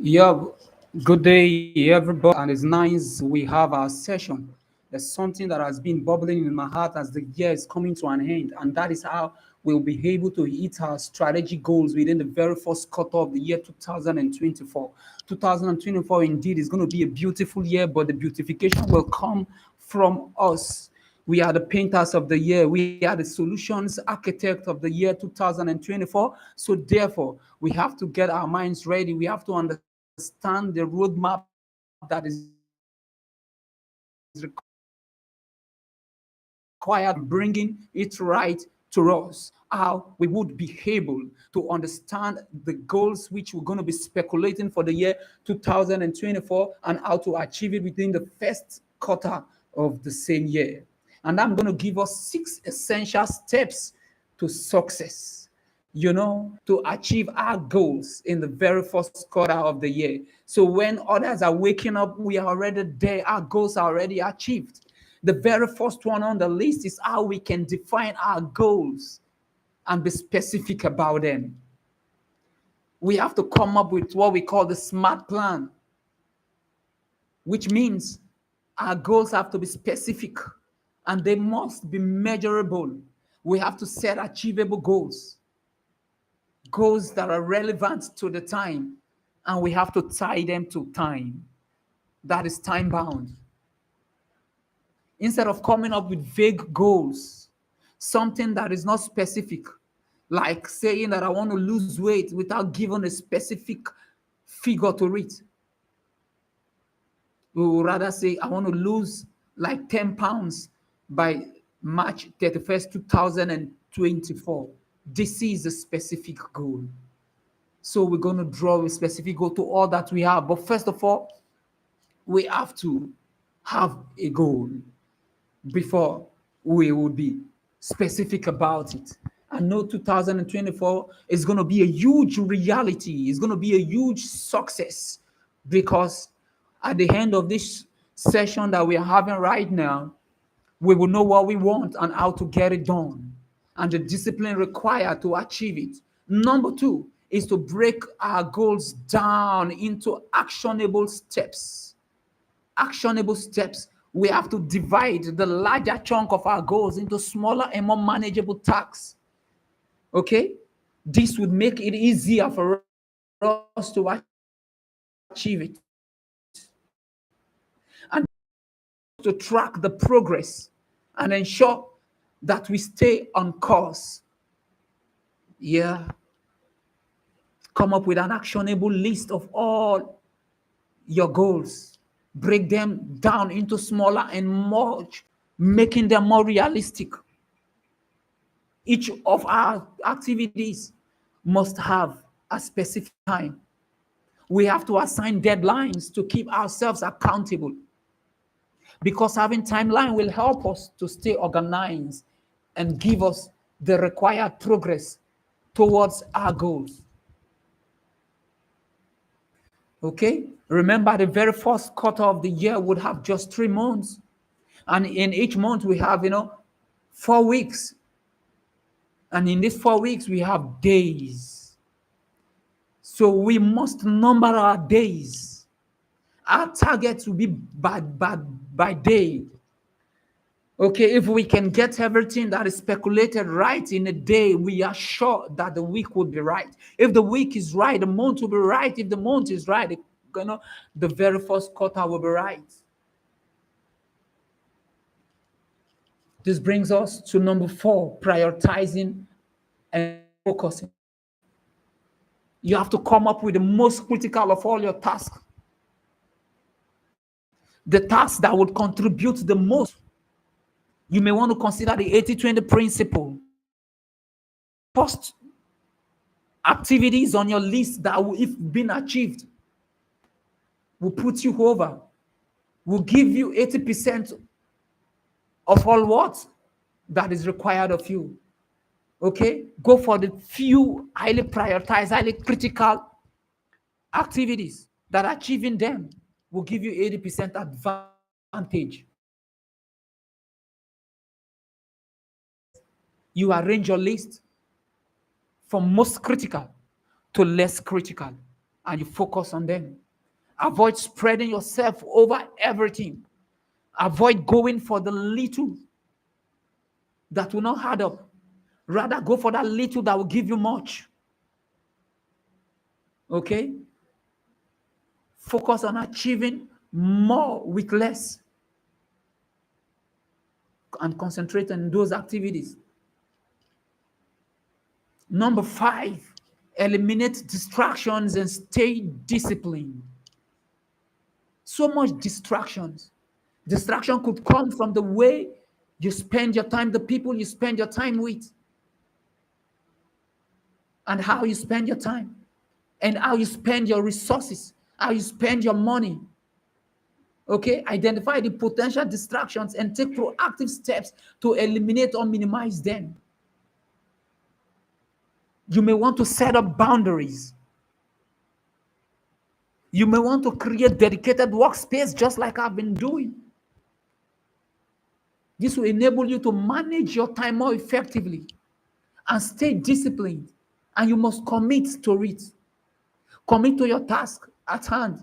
Yeah, good day, everybody. And it's nice we have our session. There's something that has been bubbling in my heart as the year is coming to an end, and that is how we'll be able to hit our strategic goals within the very first quarter of the year 2024. 2024 indeed is going to be a beautiful year, but the beautification will come from us. We are the painters of the year. We are the solutions architect of the year 2024. So, therefore, we have to get our minds ready. We have to understand the roadmap that is required to bringing it right to us, how we would be able to understand the goals which we're going to be speculating for the year 2024 and how to achieve it within the first quarter of the same year. And I'm going to give us 6 essential steps to success, to achieve our goals in the very first quarter of the year. So when others are waking up, we are already there, our goals are already achieved. The very first one on the list is how we can define our goals and be specific about them. We have to come up with what we call the SMART plan, which means our goals have to be specific and they must be measurable. We have to set achievable goals, goals that are relevant to the time, and we have to tie them to time. That is time bound. Instead of coming up with vague goals, something that is not specific, like saying that I want to lose weight without giving a specific figure to it. We would rather say I want to lose like 10 pounds by March 31st, 2024. This is a specific goal. So we're going to draw a specific goal to all that we have. But first of all, we have to have a goal before we would be specific about it. I know 2024 is going to be a huge reality. It's going to be a huge success because at the end of this session that we are having right now, we will know what we want and how to get it done and the discipline required to achieve it. Number two is to break our goals down into actionable steps. Actionable steps. We have to divide the larger chunk of our goals into smaller and more manageable tasks. Okay? This would make it easier for us to achieve it. And to track the progress and ensure that we stay on course. Yeah. Come up with an actionable list of all your goals. Break them down into smaller and more, making them more realistic. Each of our activities must have a specific time. We have to assign deadlines to keep ourselves accountable because having timeline will help us to stay organized and give us the required progress towards our goals. Okay? Remember, the very first quarter of the year would have just 3 months. And in each month, we have, 4 weeks. And in these 4 weeks, we have days. So we must number our days. Our target will be by day. Okay, if we can get everything that is speculated right in a day, we are sure that the week will be right. If the week is right, the month will be right. If the month is right, the very first quarter will be right. This brings us to number 4, prioritizing and focusing. You have to come up with the most critical of all your tasks. The tasks that would contribute the most. You may want to consider the 80-20 principle. First activities on your list that will, if been achieved, will put you over, will give you 80% of all what that is required of you. Okay, go for the few highly prioritized, highly critical activities that achieving them will give you 80% advantage. You arrange your list from most critical to less critical. and you focus on them. Avoid spreading yourself over everything. Avoid going for the little that will not add up. Rather, go for that little that will give you much. Okay? Focus on achieving more with less and concentrate on those activities. Number 5, eliminate distractions and stay disciplined. So much distractions. Distraction could come from the way you spend your time, the people you spend your time with, and how you spend your time, and how you spend your resources, how you spend your money. Okay, identify the potential distractions and take proactive steps to eliminate or minimize them. You may want to set up boundaries. You may want to create dedicated workspace, just like I've been doing. This will enable you to manage your time more effectively and stay disciplined. And you must commit to it. Commit to your task at hand.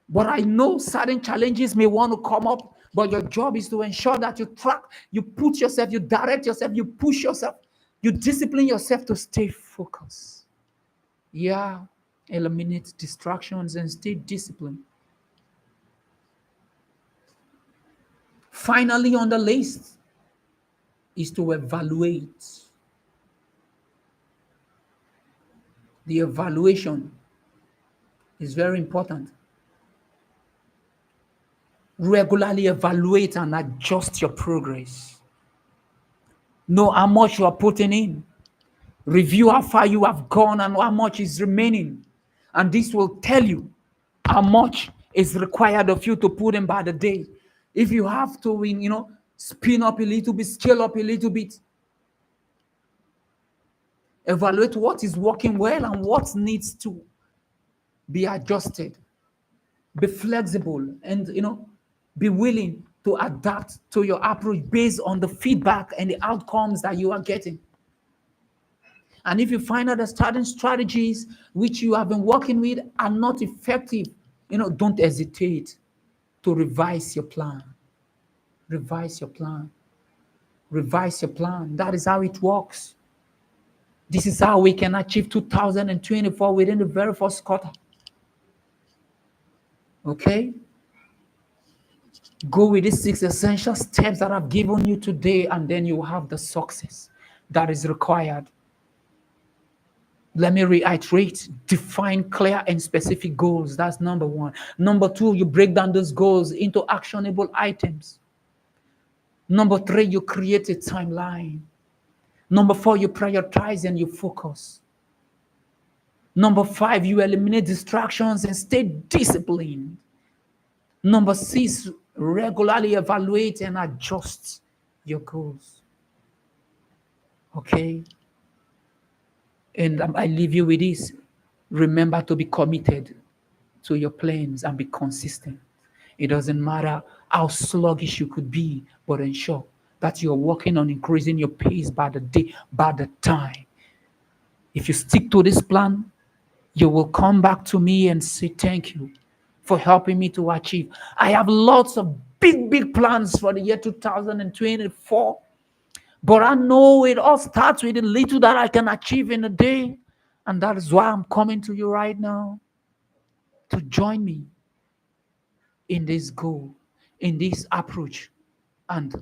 But I know certain challenges may want to come up, but your job is to ensure that you track, you put yourself, you direct yourself, you push yourself, you discipline yourself to stay focused. Yeah, eliminate distractions and stay disciplined. Finally, on the list is to evaluate. The evaluation is very important. Regularly evaluate and adjust your progress. Know how much you are putting in. Review how far you have gone and how much is remaining. And this will tell you how much is required of you to put in by the day. If you have to, spin up a little bit, scale up a little bit. Evaluate what is working well and what needs to be adjusted. Be flexible and, be willing to adapt to your approach based on the feedback and the outcomes that you are getting. And if you find out that certain strategies which you have been working with are not effective, don't hesitate to revise your plan. Revise your plan. Revise your plan. That is how it works. This is how we can achieve 2024 within the very first quarter. Okay? Go with these 6 essential steps that I've given you today, and then you will have the success that is required. Let me reiterate, define clear and specific goals. That's number 1. Number 2, you break down those goals into actionable items. Number 3, you create a timeline. Number 4, you prioritize and you focus. Number 5, you eliminate distractions and stay disciplined. Number 6, regularly evaluate and adjust your goals. Okay? And I leave you with this. Remember to be committed to your plans and be consistent. It doesn't matter how sluggish you could be, but ensure that you're working on increasing your pace by the day, by the time. If you stick to this plan, you will come back to me and say thank you for helping me to achieve. I have lots of big plans for the year 2024. But I know it all starts with the little that I can achieve in a day. And that is why I'm coming to you right now to join me in this goal, in this approach. And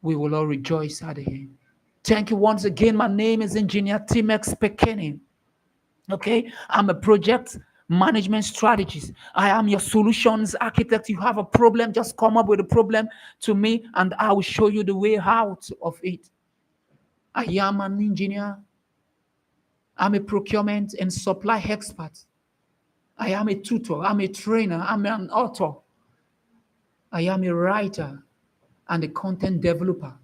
we will all rejoice at the end. Thank you once again. My name is Engineer Timex Pekeni. Okay, I'm a project management strategist. I am your solutions architect. You have a problem, just come up with a problem to me and I will show you the way out of it. I am an engineer. I'm a procurement and supply expert. I am a tutor. I'm a trainer. I'm an author. I am a writer and a content developer.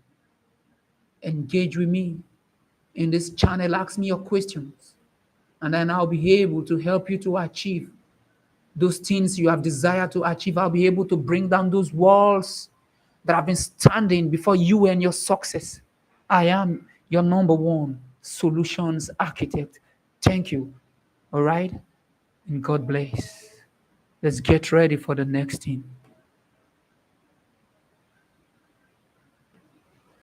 Engage with me in this channel. Ask me your questions. And then I'll be able to help you to achieve those things you have desired to achieve. I'll be able to bring down those walls that have been standing before you and your success. I am your number 1 solutions architect. Thank you. All right. And God bless. Let's get ready for the next thing.